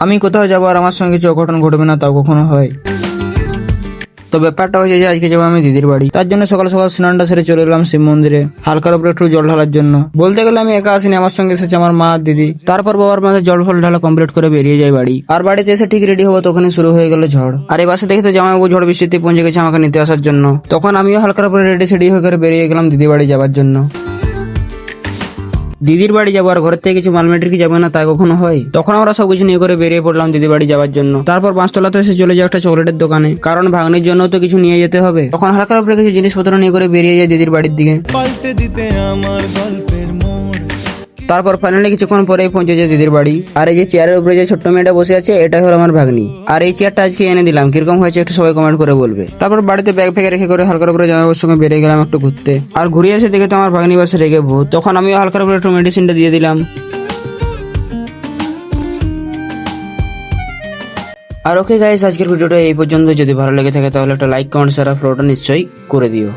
আমি কোথাও যাবো আর আমার সঙ্গে কিছু অঘটন ঘটবে না, তাও কখনো হয়। তো ব্যাপারটা হয়েছে যে আজকে যাবো আমি দিদির বাড়ি। তার জন্য সকাল সকাল স্নানটা সেরে চলে এলাম শিব মন্দিরে হালকার উপরে একটু জল ঢালার জন্য। বলতে গেলে আমি একা আসিনি, আমার সঙ্গে এসেছে আমার মা আর দিদি। তারপর বাবার মাঝে জল ফল ঢালা কমপ্লিট করে বেরিয়ে যায় বাড়ি। আর বাড়িতে এসে ঠিক রেডি হবো তখনই শুরু হয়ে গেল ঝড়। আর এই বাসে দেখে তো জামাইবাবু ঝড় বৃষ্টিতে পৌঁছে গেছে আমাকে নিতে আসার জন্য। তখন আমিও হালকার উপরে রেডি সেডি হয়ে করে বেরিয়ে গেলাম দিদির বাড়ি যাওয়ার জন্য। দিদির বাড়ি যাবো আর ঘরের থেকে কিছু মালমেট্রি কি যাবে না, তা কখনো হয়। তখন আমরা সবকিছু নিয়ে করে বেরিয়ে পড়লাম দিদির বাড়ি যাওয়ার জন্য। তারপর পাঁচতলাতে এসে চলে যাও একটা চকলেটের দোকানে, কারণ ভাগ্নির জন্য তো কিছু নিয়ে যেতে হবে। তখন হালকার উপরে কিছু জিনিসপত্র নিয়ে করে বেরিয়ে যায় দিদির বাড়ির দিকে। পাল্টে দিতে আমার গল্পের মোড়। তারপর ফাইনালি কিছুক্ষণ পরেই পৌঁছে যায় দিদির বাড়ি। আর এই যে চেয়ারের উপরে যে ছোট্ট মেয়েটা বসে আছে, এটাই হলো আমার ভাগ্নি। আর এই চেয়ারটা আজকে এনে দিলাম, কিরকম হয়েছে একটু সবাই কমেন্ট করে বলবে। তারপর বাড়িতে ব্যাগ ফ্যাগ রেখে করে হালকার উপরে জামাইবাবুর সঙ্গে বেরিয়ে গেলাম একটু ঘুরতে। আর ঘুরে এসে দেখে তো আমার ভাগ্নি বাসে রেগে ভূত। তখন আমিও হালকার উপরে একটু মেডিসিনটা দিয়ে দিলাম। আর ওকে গাইস, আজকের ভিডিওটা এই পর্যন্ত। যদি ভালো লেগে থাকে তাহলে একটা লাইক, কমেন্ট, শেয়ার, ফলোটা নিশ্চয়ই করে দিও।